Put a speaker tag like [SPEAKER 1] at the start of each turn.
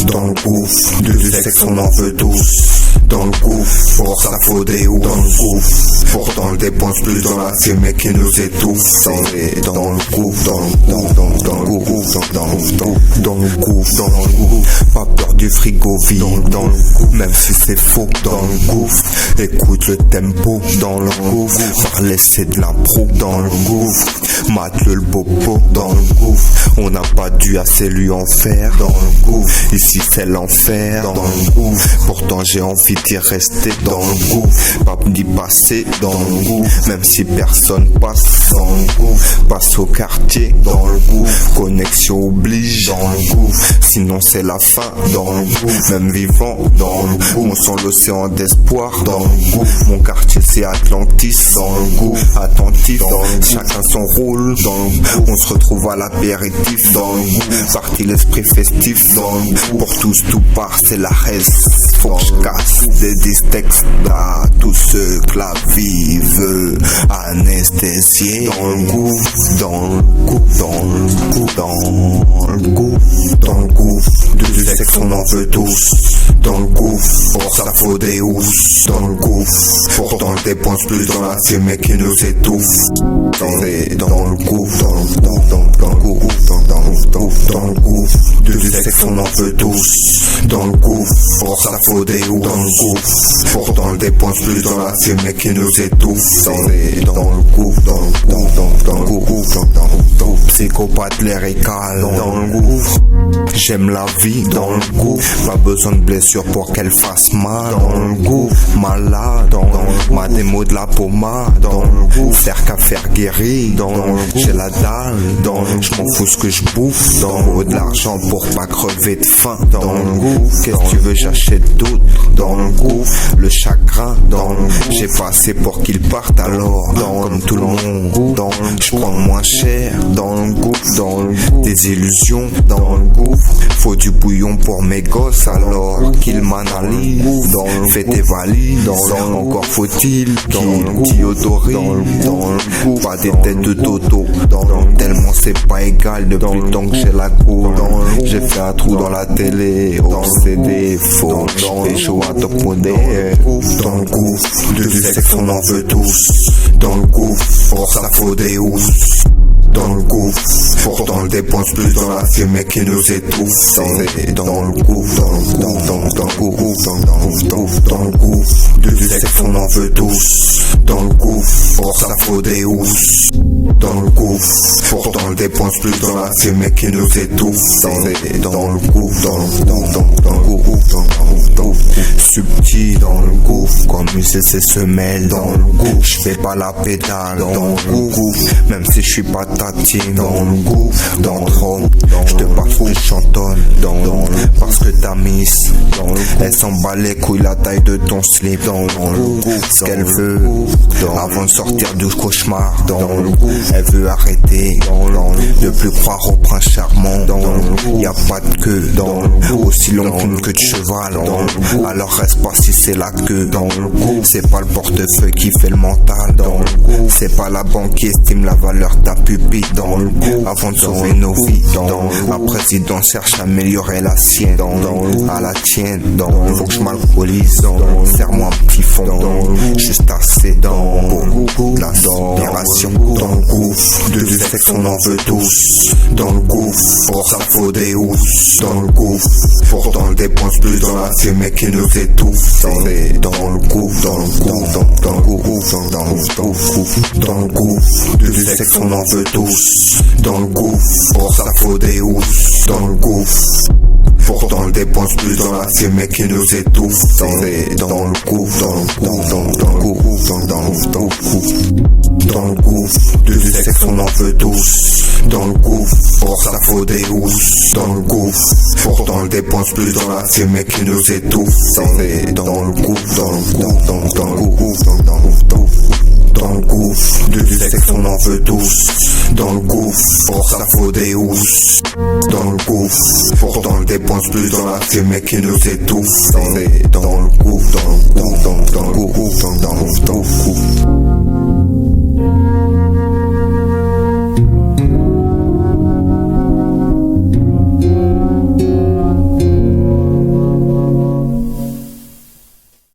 [SPEAKER 1] dans le gouffre, du sexe on en veut tous. Dans le gouffre, pour ça faut des ouf. Dans le gouffre, pourtant on dépense plus dans la vie, mais qui nous étouffe. Dans le gouffre, dans le gouffre, dans le gouffre, pas peur du frigo vide. Dans le gouffre, même si c'est faux. Dans le gouffre, écoute le tempo. Dans le gouffre, parler c'est de l'impro. Dans le gouffre, mate le bobo. Dans le gouffre, on n'a pas dû assez lui en faire. Dans le gouffre, ici c'est l'enfer. Dans le gouffre, pourtant j'ai envie d'y rester. Dans le gouffre, pas d'y passer. Dans le gouffre, même si personne passe. Dans le gouffre, passe au quartier. Dans le gouffre, connexion oblige. Dans le gouffre, sinon c'est la fin. Dans le gouffre, même vivant. Dans le gouffre, on sent l'océan d'espoir. Dans le gouffre, mon quartier c'est Atlantis. Dans le gouffre, attentif. Dans le gouffre, chacun son rôle. Dans le gouffre, on se retrouve à l'apéritif. Dans le gouffre, parti l'esprit festif. Dans le gouffre, pour tous tout part, c'est la reste. Faut que je casse des distextes à tous ceux que la vie veut anesthésier. Dans le gouffre, dans le gouffre, dans le gouffre, dans le gouffre, dans le gouffre, du sexe on en veut tous. Dans le gouffre, pour ça faut des housses. Dans le gouffre, pourtant on dépense plus dans la vie, mais qui nous étouffe. Dans le gouffre, dans le gouffre, dans le gouffre, dans le gouffre, du sexe on en veut tous. Dans le gouffre, pour ça faut des housses. Dans le gouffre, pourtant on dépense plus dans la vie, mais qui nous étouffe. Dans le gouffre, dans le gouffre, psychopathe l'air écale. Dans le gouffre, j'aime la vie. Dans le gouffre, pas besoin de blessure pour qu'elle fasse mal. Dans le gouffre, malade. Dans le ma démo de la pommade. Dans le gouffre, faire qu'à faire guérir. Dans le gouffre, j'ai la dalle. Dans le je m'en fous ce que je bouffe. Dans le haut de l'argent pour pas crever de faim. Dans le gouffre, qu'est-ce que tu veux j'achète d'autres. Dans le gouffre, le chagrin. Dans le gouffre, j'ai pas assez pour qu'il parte alors. Comme tout le monde. Dans le je prends moins cher. Dans le gouffre, des illusions. Dans le gouffre, faut du bouillon pour mes gosses alors qu'ils m'analysent. Fais tes valises. Encore faut-il qu'ils t'y autorisent. Dans le gouffre, pas des têtes de toto. Tellement c'est pas égal depuis le temps que j'ai la cour. J'ai fait un trou dans la télé. C'est des faux. Des shows à top modèle. Dans le gouffre, du sexe on en veut tous. Dans le gouffre, pour ça faut des housses. Dans le gouffre, pourtant on dépense plus dans la vie, mais qui nous étouffe. Dans le gouffre, dans le gouffre, du sexe on en veut tous. Dans le gouffre, pour ça faut des housses. Dans le gouffre, pourtant on dépense plus dans la vie, mais qui nous étouffe. Dans le gouffre, dans le gouffre, subtil dans le gouffre, comme user ses semelles. Dans le gouffre, je fais pas la pédale. Dans le gouffre, même si je suis pas tatine. Dans le gouffre, dans le trône, je te parle que je chantonne. Parce que ta miss, elle s'en bat les couilles la taille de ton slip. Dans le gouffre, ce qu'elle veut, avant de sortir du cauchemar. Dans le gouffre, elle veut arrêter de plus croire au prince charmant. Y a pas de queue, aussi long qu'une queue de cheval. Alors reste pas si c'est la queue. C'est pas le portefeuille qui fait le mental. C'est pas la banque qui estime la valeur de ta pupille. Avant de sauver nos vies. Un président cherche à améliorer la sienne. À la tienne. Faut que je m'alcoolise. Serre-moi un petit fond. Juste assez pour la libération. Dans le gouffre, du sexe on en veut tous. Dans le gouffre, pour ça faut des housses. Dans le gouffre, pourtant on dépense plus dans la vie, mais qui nous étouffe. Dans le gouffre, dans le gouffre, du sexe on en veut tous. Dans le gouffre, pour ça faut des housses. Dans le gouffre, pourtant on dépense plus dans la vie, mais qui nous étouffe. Dans le gouffre, dans le gouffre, du sexe on en veut tous. Dans le gouffre, pour ça faut des housses. Dans le gouffre, pourtant on dépense plus dans la vie, mais qui nous étouffe. Dans le gouffre, dans le gouffre, du sexe on en veut tous. Dans le gouffre, pour ça faut des housses. Dans le gouffre, pourtant on dépense plus dans la vie, mais qui nous étouffe. Dans le gouffre, dans le gouffre.